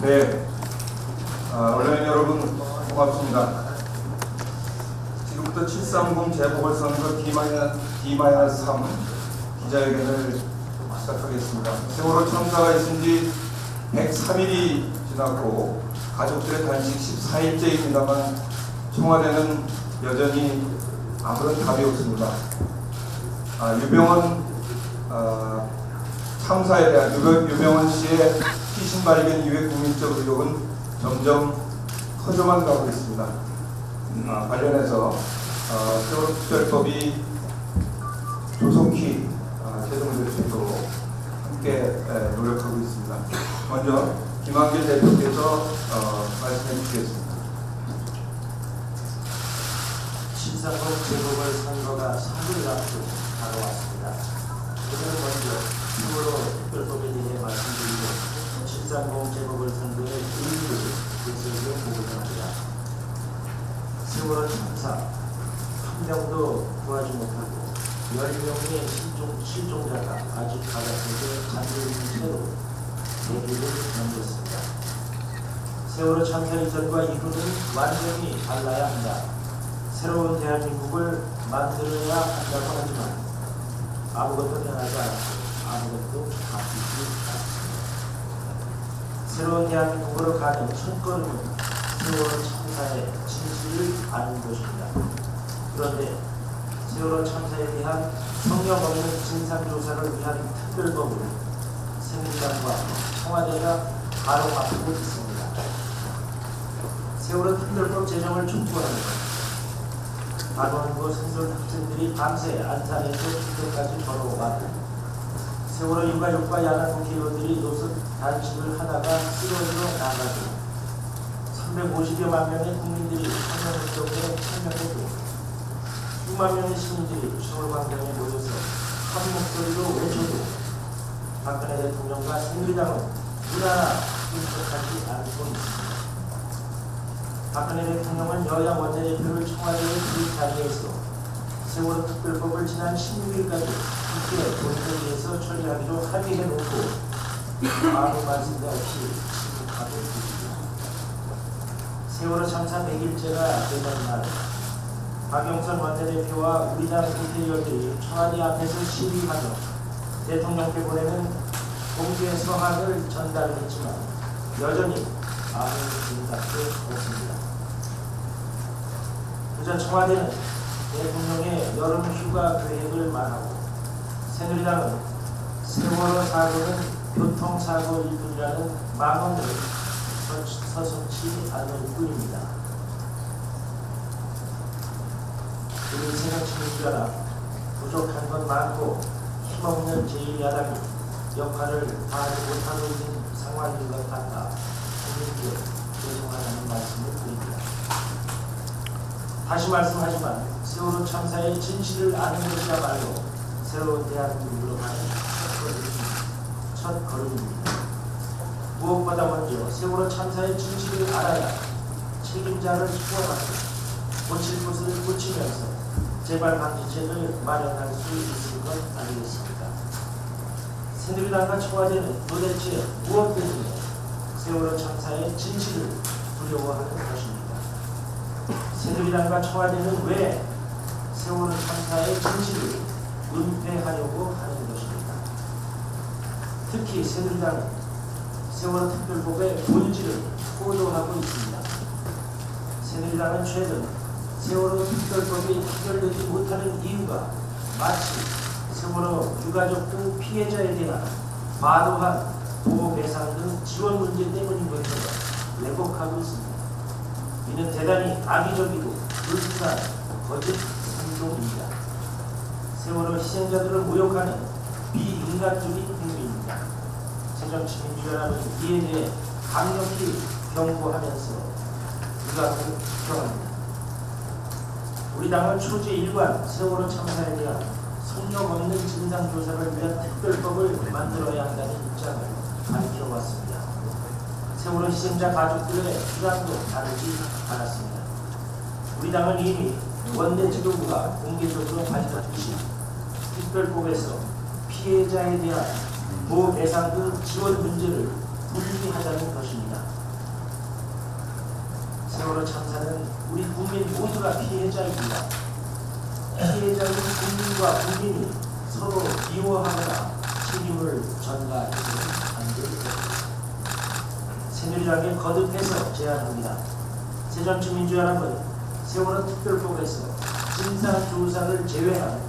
네, 언론인 여러분 고맙습니다. 지금부터 730 재보궐선거 D-3 기자회견을 시작하겠습니다. 세월호 참사가 있은 지 103일이 지났고 가족들의 단식 14일째입니다만 청와대는 여전히 아무런 답이 없습니다. 유병헌 참사에 대한 유병헌 씨의 피신 발견 이후의 국민적 의혹은 점점 커져만 가고 있습니다. 관련해서 세월호 특별법이 조속히 제정될 수 있도록 함께 노력하고 있습니다. 먼저 김한길 대표께서 말씀해 주시겠습니다. 730 재보궐선거가 3일 앞으로 다가왔습니다. 오늘 먼저 세월호 특별법에 대해 말씀드리고 730 재보궐선거의 의미를 계속해 보고자 합니다. 세월호 참사 한 명도 구하지 못하고 10명의 실종자가 아직 바닷속에 잠겨있는 채로 대기를 넘겼습니다. 세월호 참사 이전과 이후는 완전히 달라야 한다. 새로운 대한민국을 만들어야 한다고 하지만 아무것도 변하지 않았고 아무것도 바뀌지 않습니다. 새로운 대한민국으로 가는 첫걸음은 세월호 참사의 진실을 아는 것입니다. 그런데 세월호 참사에 대한 성역 없는 진상조사를 위한 특별법을 새누리당과 청와대가 가로막고 있습니다. 세월호 특별법 제정을 촉구하는 단원고 선설 학생들이 밤새 안산에서 집회까지 걸어왔고 세월호 유가족과 야당 국회의원들이 노선 단식을 하다가 쓰러져 나가고 350여만 명의 국민들이 항명운동에 참여했고 수만 명의 시민들이 서울광장에 모여서 한 목소리로 외쳐도 박근혜 대통령과 새누리당은 하나 인정하지 않고 있습니다. 박근혜 대통령은 여야 원내대표를 청와대의 그 자리에서 세월호 특별법을 지난 16일까지 국회 본회의에서 처리하기로 합의해놓고 아무 말씀도 없이 침묵하고 있습니다. 세월호 참사 100일째가 되던 날 박영선 원내대표와 우리 당 국회의원들이 청와대 앞에서 시위하며 대통령께 보내는 공개 서한을 전달했지만 여전히 아무 응답도 없습니다. 그저 청와대는 대통령의 여름 휴가 계획을 말하고 새누리당은 세월호 사고는 교통사고일 뿐이라는 망언을 서슴지 않을 뿐입니다. 우리 새정치민주연합 부족한 건 많고 힘없는 제1야당이 역할을 다하지 못하고 있는 상황인 것 같아 국민께 죄송하다는 말씀을 드립니다. 다시 말씀하지만 세월호 참사의 진실을 아는 것이야말로 새로운 대한민국으로 가는 첫 걸음입니다. 무엇보다 먼저 세월호 참사의 진실을 알아야 책임자를 추궁하고 고칠 것을 고치면서 재발 방지책을 마련할 수 있을 것 아니겠습니까? 새누리당과 청와대는 도대체 무엇 때문에 세월호 참사의 진실을 두려워하는 것입니까? 새누리당과 청와대는 왜 세월호 참사의 진실을 은폐하려고 하는 것입니까? 특히 새누리당은 세월호 특별법의 본질을 호도하고 있습니다. 새누리당은 최근 세월호 특별법이 해결되지 못하는 이유가 마치 세월호 유가족 등 피해자에 대한 과도한 보호배상 등 지원 문제 때문인 것처럼 왜곡하고 있습니다. 이는 대단히 악의적이고 불순한 거짓 행동입니다. 세월호 희생자들을 모욕하는 비인간적인 행위입니다. 새정치민주연합은 이에 대해 강력히 경고하면서 유감을 표합니다. 우리 당은 초제1관 세월호 참사에 대한 성역 없는 진상조사를 위한 특별법을 만들어야 한다는 입장을 밝혀왔습니다. 세월호 희생자 가족들의 주장도 다르지 않았습니다. 우리 당은 이미 원내 지도부가 공개적으로 밝혔듯이 특별법에서 피해자에 대한 보호배상 등 지원 문제를 분리 처리하자는 것입니다. 세월호 참사는 우리 국민 모두가 피해자입니다. 피해자인 국민과 국민이 서로 미워하거나 책임을 전가해서는 안 됩니다. 새누리당에 거듭해서 제안합니다. 새정치민주연합은 세월호 특별법에서 진상조사를 제외한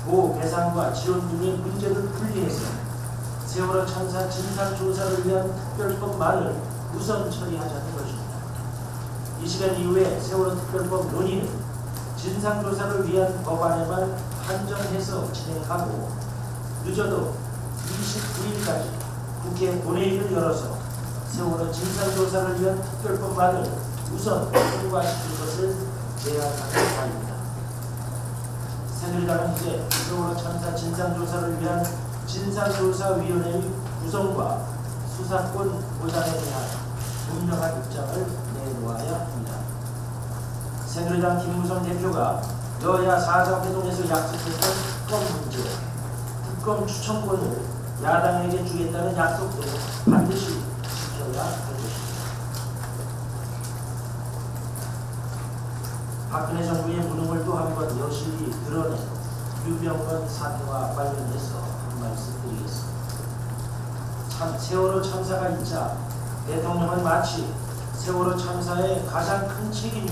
보배상과 지원 등의 문제를 분리해서 세월호 참사 진상조사를 위한 특별법만을 우선 처리하자는 것입니다. 이 시간 이후에 세월호 특별법 논의는 진상조사를 위한 법안에만 한정해서 진행하고 늦어도 29일까지 국회 본회의를 열어서 세월호 진상조사를 위한 특별법만을 우선 통과시킬 것을 제안하는 바입니다. 새누리당은 이제 세월호 참사 진상조사를 위한 진상조사위원회의 구성과 수사권 보장에 대한 분명한 입장을 내놓아야 합니다. 새누리당 김무성 대표가 여야 사자회동에서 약속했던 특검 문제, 특검 추천권을 야당에게 주겠다는 약속도 반드시 지켜야 할 것입니다. 박근혜 정부의 무능을 또 한 번 여실히 드러낸 유병건 사태와 관련해서 한 말씀 드리겠습니다. 세월호 참사가 있자 대통령은 마치 세월호 참사의 가장 큰 책임이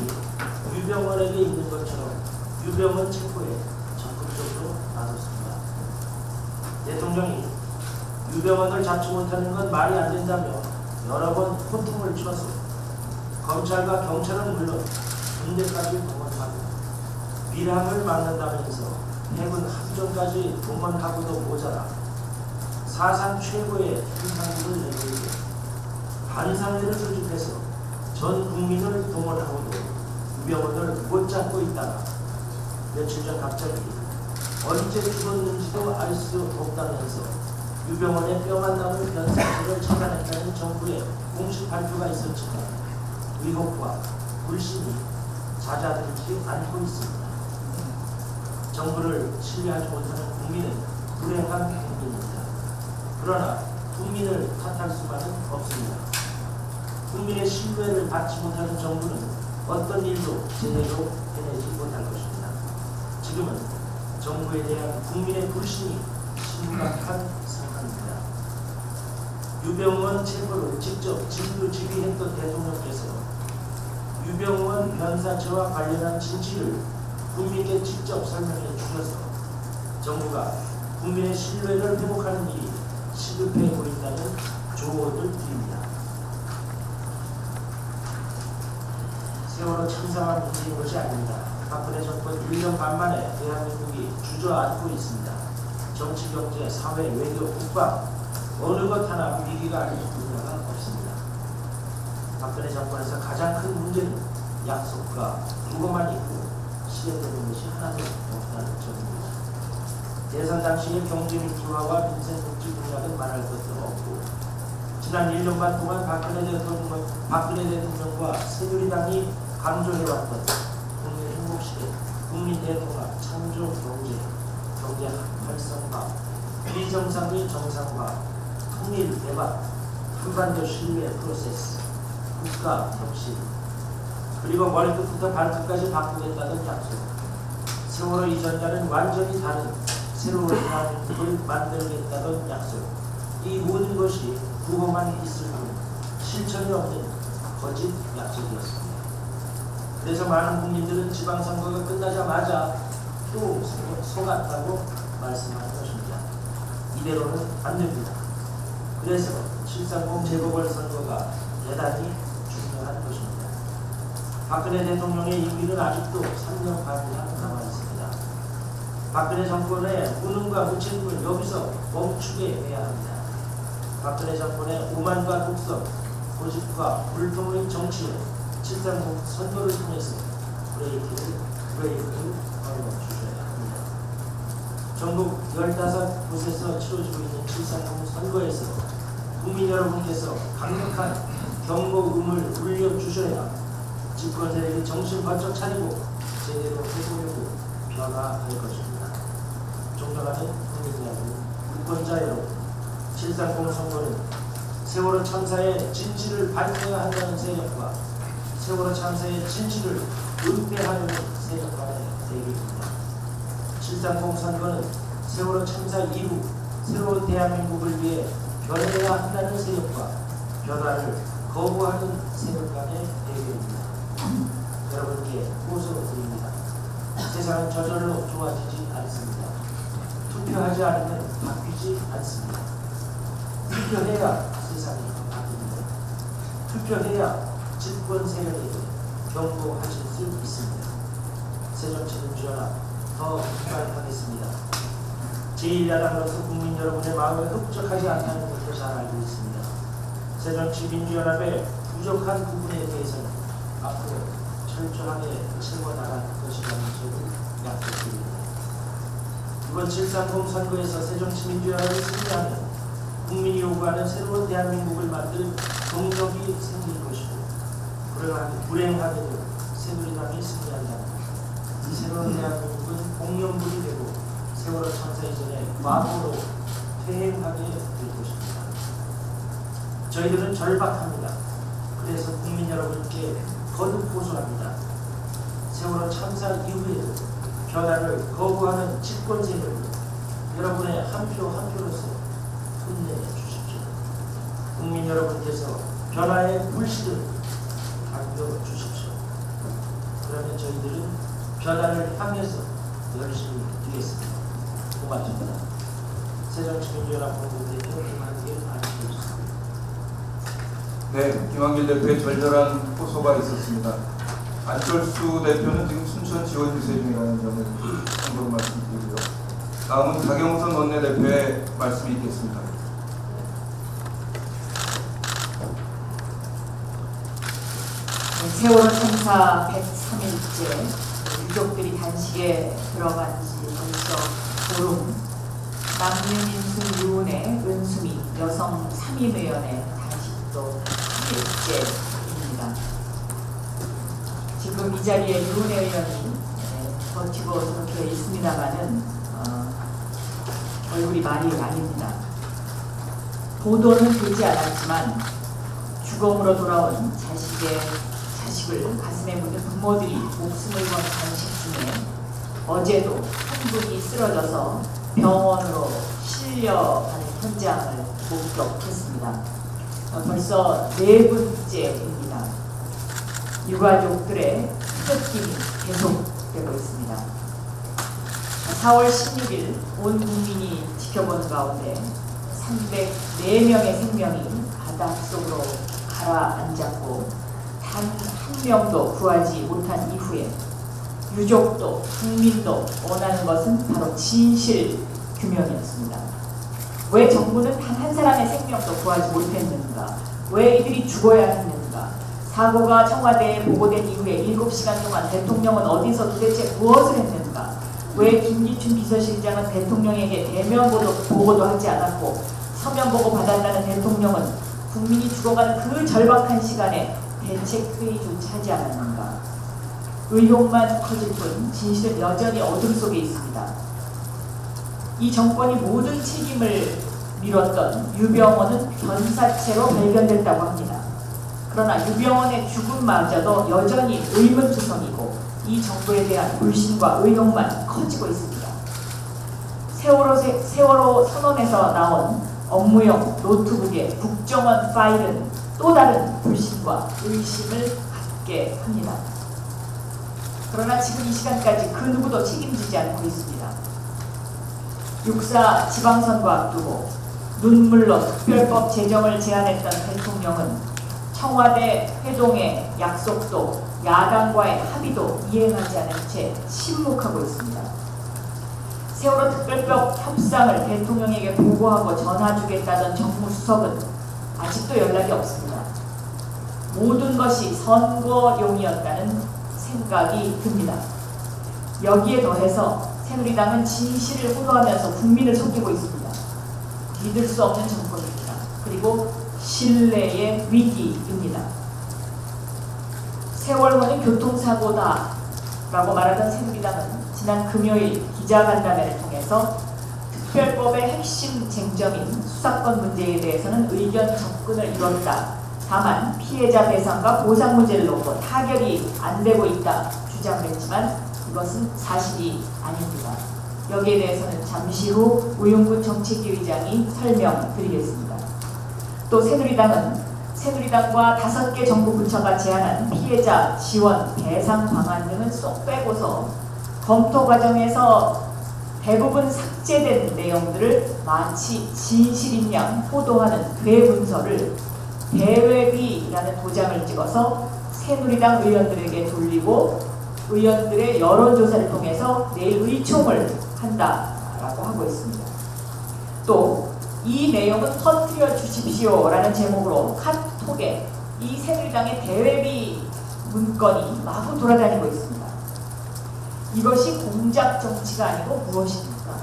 유병헌에게 있는 것처럼 유병헌 체포에 적극적으로 나섰습니다. 대통령이 유병헌을 잡지 못하는 건 말이 안 된다며 여러 번 호통을 쳐서 검찰과 경찰은 물론 군대까지 동원하고 밀항을 막는다면서 해군 함정까지 동원하고도 모자라 사상 최고의 통상국을 내밀고 반상회를 조직해서 전 국민을 동원하고도 유병헌을 못 잡고 있다가 며칠 전 갑자기 언제 죽었는지도 알 수 없다면서 유병헌의 뼈만 남은 변상체를 찾아냈다는 정부의 공식 발표가 있었지만 의혹과 불신이 잦아들지 않고 있습니다. 정부를 신뢰하지 못하는 국민은 불행한 국민입니다. 그러나 국민을 탓할 수만은 없습니다. 국민의 신뢰를 받지 못하는 정부는 어떤 일도 제대로 해내지 못할 것입니다. 지금은 정부에 대한 국민의 불신이 심각한 상황입니다. 유병헌 체포를 직접 진두지휘했던 대통령께서 유병헌 변사체와 관련한 진실을 국민께 직접 설명해 주셔서 정부가 국민의 신뢰를 회복하는 일이 시급해 보인다는 조언을 드립니다. 세월호 참사와 문제인 것이 아닙니다. 박근혜 정권 1년 반 만에 대한민국이 주저앉고 있습니다. 정치, 경제, 사회, 외교, 국방 어느 것 하나 위기가 아닌 분야가 없습니다. 박근혜 정권에서 가장 큰 문제는 약속과 두고만 있고 실현되는 것이 하나도 없다는 점입니다. 대선 당시의 경제 민주화와 민생 복지 공약은 말할 것도 없고 지난 1년 반 동안 박근혜 대통령과 새누리당이 강조해왔던 국민 행복시대, 국민 대통합, 창조 경제 활성화, 비정상의 정상화, 통일 대박, 한반도 신뢰 프로세스, 국가 혁신, 그리고 머리끝부터 발끝까지 바꾸겠다는 약속, 세월호 이전과는 완전히 다른 새로운 대한민국을 만들겠다는 약속, 이 모든 것이 구호만 있을 뿐 실천이 없는 거짓 약속이었습니다. 그래서 많은 국민들은 지방선거가 끝나자마자 또 속았다고 말씀하는 것입니다. 이대로는 안 됩니다. 그래서 730 재보궐선거가 대단히 중요한 것입니다. 박근혜 대통령의 임기는 아직도 3년 반이나 남아 있습니다. 박근혜 정권의 무능과 무책임을 여기서 멈추게 해야 합니다. 박근혜 정권의 오만과 독선, 고집과 불통의 정치에 730 선거를 통해서 브레이크를 걸어주셔야 합니다. 전국 15곳에서 치러지고 있는 730 선거에서 국민 여러분께서 강력한 경고음을 울려주셔야 집권 세력이 정신 번쩍 차리고 제대로 해보려고 변화할 것입니다. 존경하는 국민 여러분, 유권자 여러분, 730 선거는 세월호 참사의 진실을 밝혀야 한다는 세력과 세월호 참사의 진실을 은폐하려는 세력 간의 대결입니다. 7.30 선거는 세월호 참사 이후 새로운 대한민국을 위해 변해야 한다는 세력과 변화를 거부하는 세력 간의 대결입니다. 여러분께 호소를 드립니다. 세상은 저절로 좋아지지 않습니다. 투표하지 않으면 바뀌지 않습니다. 투표해야 세상이 바뀝니다. 투표해야 집권 세력에게 경고하실 수 있습니다. 새정치민주연합 더 기발하겠습니다. 제1야당으로서 국민 여러분의 마음에 흡족하지 않다는 것도 잘 알고 있습니다. 새정치민주연합의 부족한 부분에 대해서는 앞으로 철저하게 채워나갈 것이라는 점을 약속드립니다. 이번 7.30 선거에서 새정치민주연합이 승리하면 국민이 요구하는 새로운 대한민국을 만들 동력이 생길 것이고 불행하게도 새누리당이 승리한다면 이 새로운 대한민국은 공룡불이 되고 세월호 참사 이전에 과거로 퇴행하게 될 것입니다. 저희들은 절박합니다. 그래서 국민 여러분께 거듭 호소합니다. 세월호 참사 이후에도 변화를 거부하는 집권 세력을 여러분의 한 표 한 표로서 혼내해 주십시오. 국민 여러분께서 변화의 불씨를 안겨주십시오. 그러면 저희들은 변화를 향해서 열심히 뛰겠습니다. 고맙습니다. 새정치민주연합 본부대표 김한길 안치였습니다. 네, 김한길 대표의 절절한 호소가 있었습니다. 안철수 대표는 지금 순천 지원 유세 중이라는 점을 참고로 말씀드리고요. 다음은 박영선 원내대표의 말씀이 있겠습니다. 세월호 참사 103일째 유족들이 단식에 들어간 지 벌써 보름. 남윤인순 유은의 은수미 여성 3인 의원의 단식도 3일째입니다. 지금 이 자리에 유은혜 의원이 버티고 저렇게 있습니다만은 얼굴이 말이 아닙니다. 보도는 되지 않았지만 죽음으로 돌아온 자식을 가슴에 묻는 부모들이 목숨을 건 단식 중에 어제도 한 분이 쓰러져서 병원으로 실려가는 현장을 목격했습니다. 벌써 4분째입니다. 유가족들의 희극심이 계속되고 있습니다. 4월 16일 온 국민이 지켜보는 가운데 304명의 생명이 바닷속으로 가라앉았고 단 한 명도 구하지 못한 이후에 유족도 국민도 원하는 것은 바로 진실 규명이었습니다. 왜 정부는 단 한 사람의 생명도 구하지 못했는가? 왜 이들이 죽어야 했는가? 사고가 청와대에 보고된 이후에 7시간 동안 대통령은 어디서 도대체 무엇을 했는가? 왜 김기춘 비서실장은 대통령에게 대면 보고도 하지 않았고 서면 보고 받았다는 대통령은 국민이 죽어가는 그 절박한 시간에 대책회의조차 하지 않았는가? 의혹만 커질 뿐 진실은 여전히 어둠 속에 있습니다. 이 정권이 모든 책임을 미뤘던 유병원은 변사체로 발견됐다고 합니다. 그러나 유병원의 죽음마저도 여전히 의문투성이고 이 정부에 대한 불신과 의혹만 커지고 있습니다. 세월호 선언에서 나온 업무용 노트북의 국정원 파일은 또 다른 불신과 의심을 갖게 합니다. 그러나 지금 이 시간까지 그 누구도 책임지지 않고 있습니다. 6.4 지방선거 앞두고 눈물로 특별법 제정을 제안했던 대통령은 청와대 회동의 약속도 야당과의 합의도 이행하지 않은 채 침묵하고 있습니다. 세월호 특별법 협상을 대통령에게 보고하고 전화주겠다던 정무수석은 아직도 연락이 없습니다. 모든 것이 선거용이었다는 생각이 듭니다. 여기에 더해서 새누리당은 진실을 호도하면서 국민을 속이고 있습니다. 믿을 수 없는 정권입니다. 그리고 신뢰의 위기입니다. 세월호는 교통사고다 라고 말하던 새누리당은 지난 금요일 기자간담회를 통해서 특별법의 핵심 쟁점인 수사권 문제에 대해서는 의견 접근을 이뤘다. 다만 피해자 배상과 보상 문제를 놓고 타결이 안 되고 있다 주장을 했지만 이것은 사실이 아닙니다. 여기에 대해서는 잠시 후 우용군 정책위 의장이 설명드리겠습니다. 또 새누리당과 5개 정부 부처가 제안한 피해자 지원 배상 방안 등은 쏙 빼고서 검토 과정에서 대부분 삭제된 내용들을 마치 진실인 양 포도하는 괴문서를 대외비라는 도장을 찍어서 새누리당 의원들에게 돌리고 의원들의 여론조사를 통해서 내일 의총을 한다라고 하고 있습니다. 또 이 내용은 터뜨려 주십시오라는 제목으로 카톡에 이 새누리당의 대외비 문건이 마구 돌아다니고 있습니다. 이것이 공작 정치가 아니고 무엇입니까?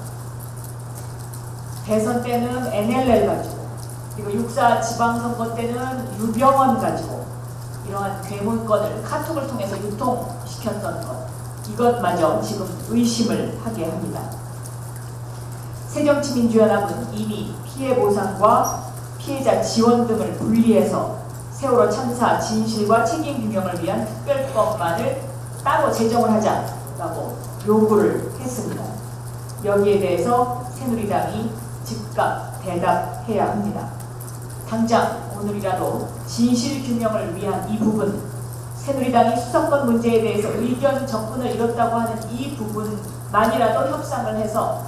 대선 때는 NLL 가지고 그리고 6.4 지방선거 때는 유병헌 가지고 이러한 괴문건을 카톡을 통해서 유통시켰던 것, 이것마저 지금 의심을 하게 합니다. 새정치민주연합은 이미 피해보상과 피해자 지원 등을 분리해서 세월호 참사 진실과 책임 규명을 위한 특별법만을 따로 제정을 하자라고 요구를 했습니다. 여기에 대해서 새누리당이 즉각 대답해야 합니다. 당장 오늘이라도 진실 규명을 위한 이 부분, 새누리당이 수사권 문제에 대해서 의견 접근을 이뤘다고 하는 이 부분만이라도 협상을 해서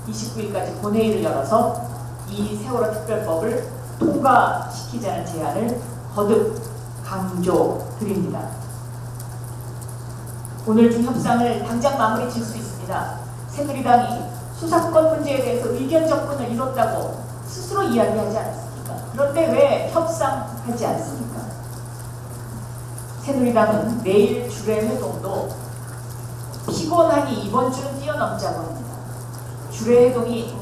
29일까지 본회의를 열어서 이 세월호 특별법을 통과시키자는 제안을 거듭 강조드립니다. 오늘 중 협상을 당장 마무리 질 수 있습니다. 새누리당이 수사권 문제에 대해서 의견 접근을 이뤘다고 스스로 이야기하지 않았습니까? 그런데 왜 협상하지 않습니까? 새누리당은 내일 주례회동도 피곤하니 이번 주는 뛰어넘자고 합니다. 주례회동이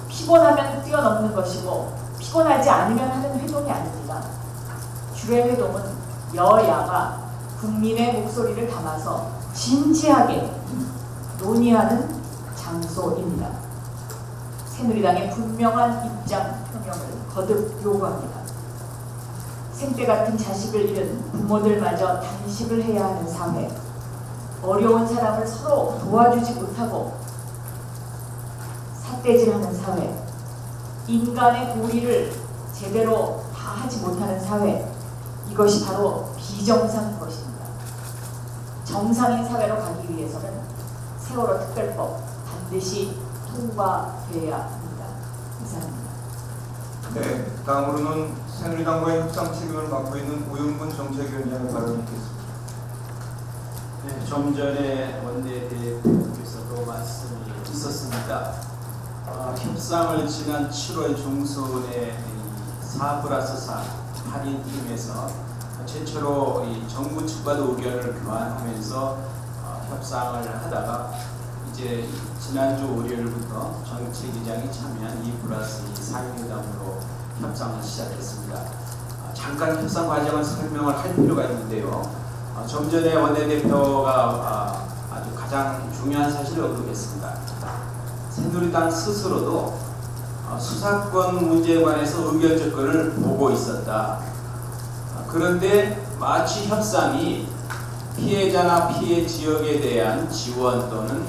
피곤하면 뛰어넘는 것이고 피곤하지 않으면 하는 회동이 아닙니다. 주례회동은 여야가 국민의 목소리를 담아서 진지하게 논의하는 장소입니다. 새누리당의 분명한 입장 표명을 거듭 요구합니다. 생때 같은 자식을 잃은 부모들마저 단식을 해야 하는 사회, 어려운 사람을 서로 도와주지 못하고 삿대질하는 사회, 인간의 도리를 제대로 다하지 못하는 사회, 이것이 바로 비정상인 것입니다. 정상인 사회로 가기 위해서는 세월호 특별법 반드시 통과돼야 합니다. 이상입니다. 네, 다음으로는 새누리당과의 협상 책임을 맡고 있는 우용군 정책위원장의 발언이 있겠습니다. 네, 좀 전에 원내대표께서도 말씀이 있었습니다. 협상을 지난 7월 중순에 4+4 할인팀에서 최초로 이 정부 측과도 의견을 교환하면서 협상을 하다가 이제 지난주 월요일부터 정책위장이 참여한 2+2 사회회담으로 협상을 시작했습니다. 잠깐 협상 과정을 설명을 할 필요가 있는데요. 좀 전에 원내대표가 아주 가장 중요한 사실을 언급했습니다. 새누리당 스스로도 수사권 문제에 관해서 의견 접근을 보고 있었다. 그런데 마치 협상이 피해자나 피해 지역에 대한 지원 또는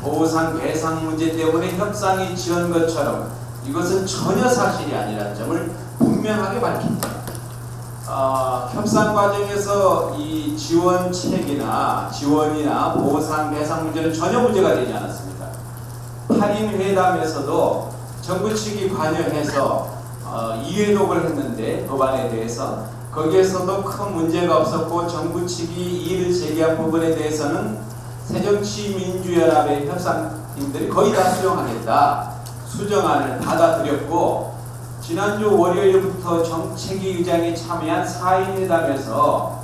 보상 배상 문제 때문에 협상이 지은 것처럼 이것은 전혀 사실이 아니라는 점을 분명하게 밝힙니다. 협상 과정에서 이 지원이나 보상 배상 문제는 전혀 문제가 되지 않았습니다. 할인 회담에서도 정부 측이 관여해서 이해독을 했는데 법안에 대해서 거기에서도 큰 문제가 없었고 정부 측이 이의를 제기한 부분에 대해서는 새정치민주연합의 협상팀들이 거의 다 수용하겠다 수정안을 받아들였고 지난주 월요일부터 정책위 의장이 참여한 4인 회담에서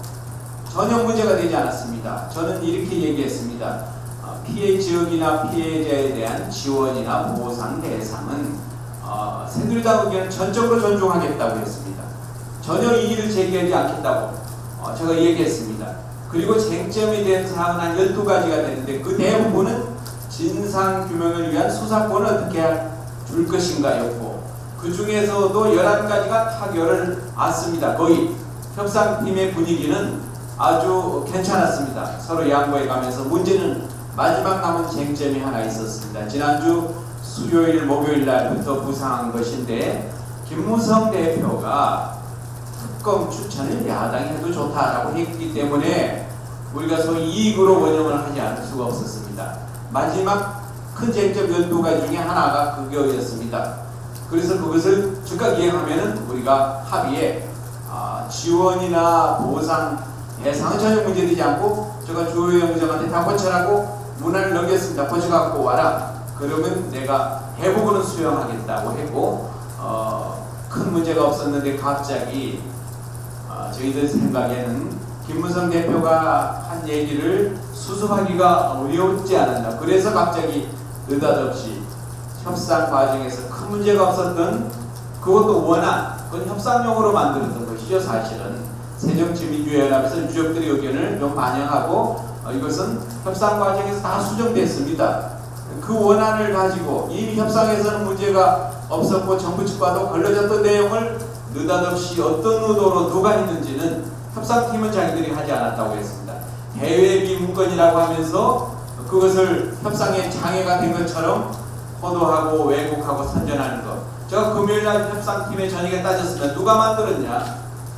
전혀 문제가 되지 않았습니다. 저는 이렇게 얘기했습니다. 피해 지역이나 피해자에 대한 지원이나 보상 대상은 새누리당 의견을 전적으로 존중하겠다고 했습니다. 전혀 이의를 제기하지 않겠다고 제가 얘기했습니다. 그리고 쟁점이 된 사항은 한 12가지가 되는데 그 대부분은 진상 규명을 위한 수사권을 어떻게 줄 것인가였고, 그 중에서도 11가지가 타결을 왔습니다. 거의 협상팀의 분위기는 아주 괜찮았습니다. 서로 양보해 가면서 문제는 마지막 남은 쟁점이 하나 있었습니다. 지난주 수요일 목요일 날부터 부상한 것인데, 김무성 대표가 특검 추천을 야당이 해도 좋다라고 했기 때문에 우리가 소위 이익으로 원형을 하지 않을 수가 없었습니다. 마지막 큰 쟁점 12가지 중에 하나가 그거였습니다. 그래서 그것을 즉각 이행하면은 우리가 합의에 지원이나 보상, 배상은 전혀 문제되지 않고, 제가 조혜영 부장한테 다 고쳐라고 문안을 넘겼습니다. 고쳐갖고 와라. 그러면 내가 대부분은 수용하겠다고 했고, 큰 문제가 없었는데 갑자기 저희들 생각에는 김무성 대표가 한 얘기를 수습하기가 어렵지 않았나. 그래서 갑자기 느닷없이 협상 과정에서 큰 문제가 없었던, 그것도 원안, 그건 협상용으로 만들었던 것이죠. 사실은 새정치민주연합에서 유족들의 의견을 좀 반영하고 이것은 협상 과정에서 다 수정됐습니다. 그 원안을 가지고 이미 협상에서는 문제가 없었고 정부 측과도 걸러졌던 내용을 느닷없이 어떤 의도로 누가 했는지는 협상팀은 자기들이 하지 않았다고 했습니다. 대외비 문건이라고 하면서 그것을 협상에 장애가 된 것처럼 호도하고 왜곡하고 선전하는 것. 제가 금요일날 협상팀에 저녁에 따졌습니다. 누가 만들었냐?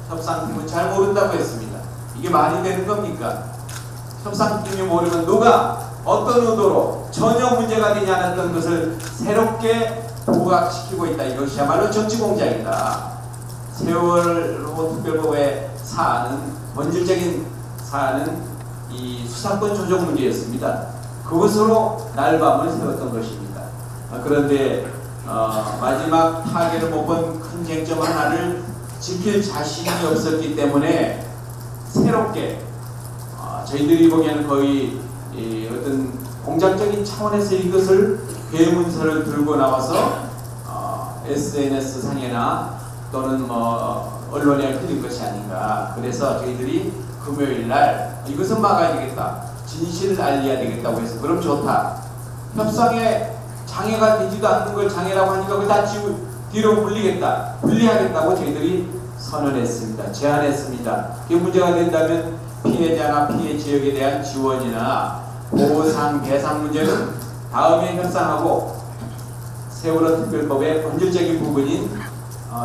협상팀은 잘 모른다고 했습니다. 이게 말이 되는 겁니까? 협상팀이 모르면 누가 어떤 의도로 전혀 문제가 되지 않았던 것을 새롭게 부각시키고 있다. 이것이야말로 정치공작이다. 세월호 특별법의 사안은, 본질적인 사안은 이 수사권 조정 문제였습니다. 그것으로 날밤을 세웠던 것입니다. 그런데 마지막 타결을 못 본 큰 쟁점 하나를 지킬 자신이 없었기 때문에 새롭게 저희들이 보기에는 거의 어떤 공작적인 차원에서 이것을 괴문서를 들고 나와서 SNS 상에나 또는 언론에 흘린 것이 아닌가. 그래서 저희들이 금요일 날 이것은 막아야 되겠다, 진실을 알려야 되겠다고 해서 그럼 좋다. 협상에 장애가 되지도 않는 걸 장애라고 하니까 그걸 다 뒤로 분리하겠다고 저희들이 선언했습니다. 제안했습니다. 그게 문제가 된다면 피해자나 피해 지역에 대한 지원이나 보상, 배상 문제는 다음에 협상하고, 세월호 특별법의 본질적인 부분인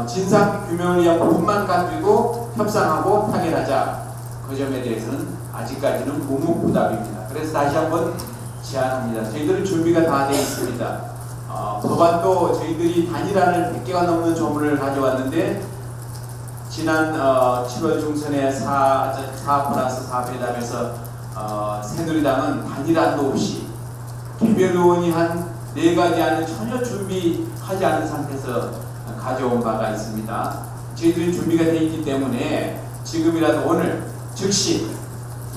진상 규명을 위한 부분만 가지고 협상하고 타결하자. 그 점에 대해서는 아직까지는 무무부답입니다. 그래서 다시 한번 제안합니다. 저희들은 준비가 다 되어 있습니다. 법안도 저희들이 단일화를 100개가 넘는 조문을 가져왔는데, 지난 7월 중순에 4+4 회담에서 새누리당은 단일화도 없이 개별 의원이 한 4가지 안을 전혀 준비하지 않은 상태에서 가져온 바가 있습니다. 저희들이 준비가 되어 있기 때문에 지금이라도 오늘 즉시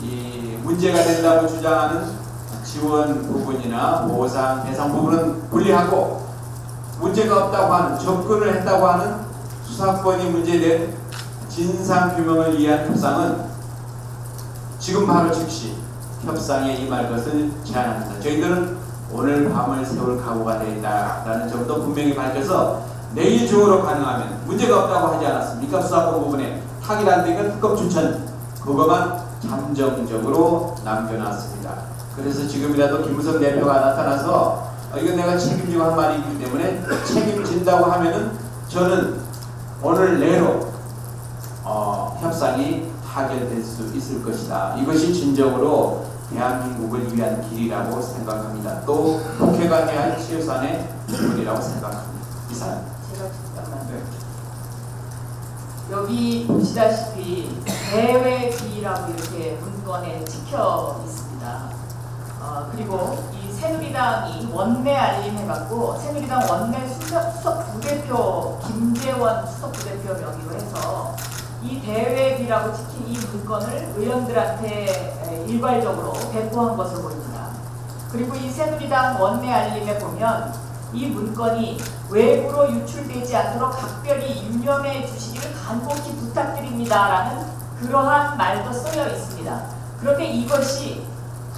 이 문제가 된다고 주장하는 지원 부분이나 보상, 배상 부분은 분리하고, 문제가 없다고 하는, 접근을 했다고 하는 수사권이 문제된 진상 규명을 위한 협상은 지금 바로 즉시 협상에 임할 것을 제안합니다. 저희들은 오늘 밤을 세울 각오가 되어 있다라는 점도 분명히 밝혀서 내일 중으로 가능하면, 문제가 없다고 하지 않았습니까? 수사권 부분에 타결 안 되면 특검 추천, 그것만 잠정적으로 남겨놨습니다. 그래서 지금이라도 김무성 대표가 나타나서 이건 내가 책임지고 한 말이기 때문에 책임진다고 하면은 저는 오늘 내로 협상이 타결될 수 있을 것이다. 이것이 진정으로 대한민국을 위한 길이라고 생각합니다. 또 국회가 해야 할 최소한의 부분이라고 생각합니다. 이상. 제가 잠깐만. 여기 보시다시피 대외비라고 이렇게 문건에 찍혀 있습니다. 그리고 이 새누리당이 원내 알림해갖고, 새누리당 원내 수석 부대표 김재원 수석 부대표 명의로 해서 이 대외비라고 찍힌 이 문건을 의원들한테 일괄적으로 배포한 것으로 보입니다. 그리고 이 새누리당 원내 알림에 보면 이 문건이 외부로 유출되지 않도록 각별히 유념해 주시기를 간곡히 부탁드립니다라는 그러한 말도 쓰여 있습니다. 그런데 이것이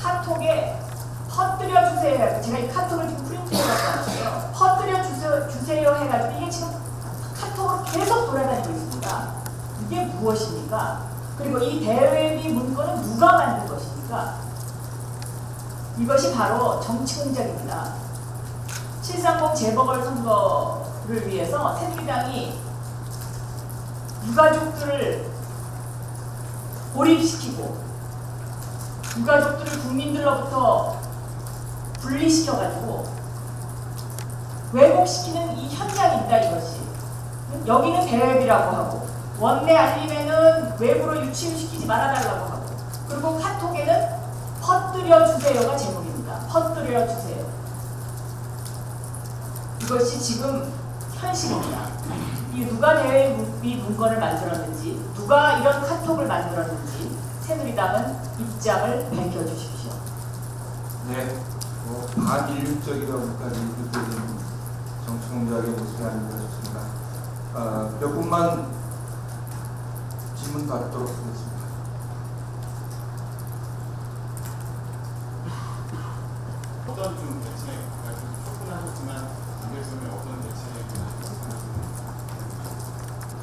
카톡에 퍼뜨려 주세요. 제가 이 카톡을 지금 프린트해갖고 왔어요. 퍼뜨려 주세요 해가지고 이게 지금 카톡으로 계속 돌아다니고 있습니다. 이게 무엇입니까? 그리고 이 대외비 문건은 누가 만든 것입니까? 이것이 바로 정치 공작입니다. 730 재보궐선거를 위해서 새누리당이 유가족들을 고립시키고 유가족들을 국민들로부터 분리시켜가지고 왜곡시키는 이 현장입니다. 이것이. 여기는 대외비라고 하고 원내 알림에는 외부로 유치시키지 말아달라고 하고 그리고 카톡에는 퍼뜨려 주세요가 제목입니다. 퍼뜨려 주세요. 이것이 지금 현실입니다. 이 누가 대외비 문건을 만들었는지 누가 이런 카톡을 만들었는지 새누리당은 입장을 밝혀주십시오. 네, 반인륜적이라고까지 느껴지는 정치공작의 모습이 아닌가 싶습니다. 몇 분만 질문 받도록 하겠습니다. 어떤 좀 대책, 조금 하셨지만 안될수는 어떤 대책을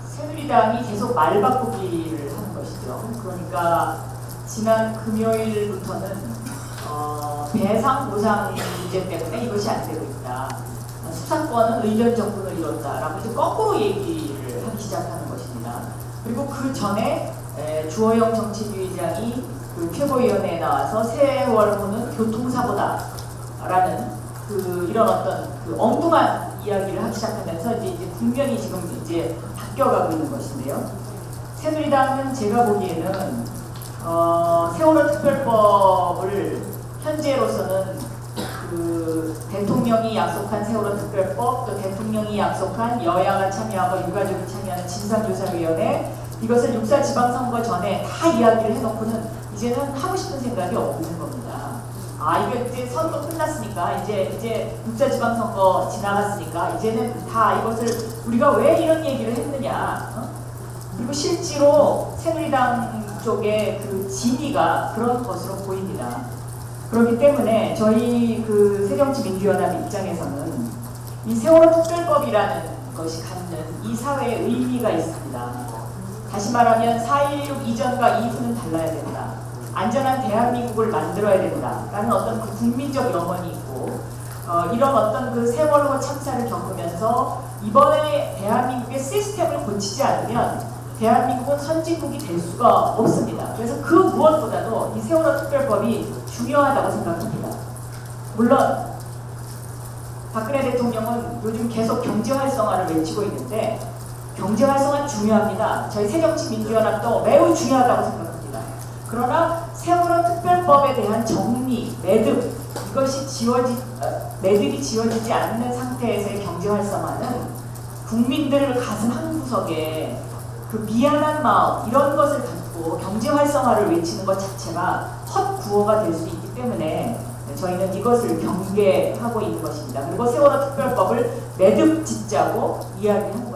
새누리당이 계속 말 바꾸기를 하는 것이죠. 그러니까 지난 금요일부터는 배상 보상 문제 때문에 이것이 안 되고 있다. 수사권은 의견 정분을 이뤘다라고 이제 거꾸로 얘기를 하기 시작하는 것입니다. 그리고 그 전에 주호영 정치부의장이 그 최고위원회에 나와서 세월호는 교통사고다라는 이런 어떤 엉뚱한 이야기를 하기 시작하면서 이제 국면이 지금 이제 바뀌어가고 있는 것인데요. 새누리당은 제가 보기에는 세월호 특별법을 현재로서는 대통령이 약속한 세월호 특별법 또 대통령이 약속한 여야가 참여하고 유가족이 참여하는 진상조사위원회 이것을 6.4 지방선거 전에 다 이야기를 해놓고는 이제는 하고 싶은 생각이 없는 겁니다. 이게 이제 선거 끝났으니까 이제 6.4 지방선거 지나갔으니까 이제는 다 이것을 우리가 왜 이런 얘기를 했느냐 그리고 실제로 새누리당 쪽의 그 진위가 그런 것으로 보입니다. 그렇기 때문에 저희 새정치민주연합 입장에서는 이 세월호 특별법이라는 것이 갖는 이 사회의 의미가 있습니다. 다시 말하면 4.16 이전과 이후는 달라야 된다. 안전한 대한민국을 만들어야 된다라는 어떤 그 국민적 염원이 있고 이런 어떤 세월호 참사를 겪으면서 이번에 대한민국의 시스템을 고치지 않으면 대한민국은 선진국이 될 수가 없습니다. 그래서 그 무엇보다도 이 세월호 특별법이 중요하다고 생각합니다. 물론 박근혜 대통령은 요즘 계속 경제 활성화를 외치고 있는데 경제 활성화 중요합니다. 저희 새정치민주연합도 매우 중요하다고 생각합니다. 그러나 세월호 특별법에 대한 정리, 매듭 이것이 매듭이 지어지지 않는 상태에서의 경제 활성화는 국민들 가슴 한구석에 미안한 마음 이런 것을 갖고 경제 활성화를 외치는 것 자체가 헛구호가 될 수 있기 때문에 저희는 이것을 경계하고 있는 것입니다. 그리고 세월호 특별법을 매듭 짓자고 이야기합니다.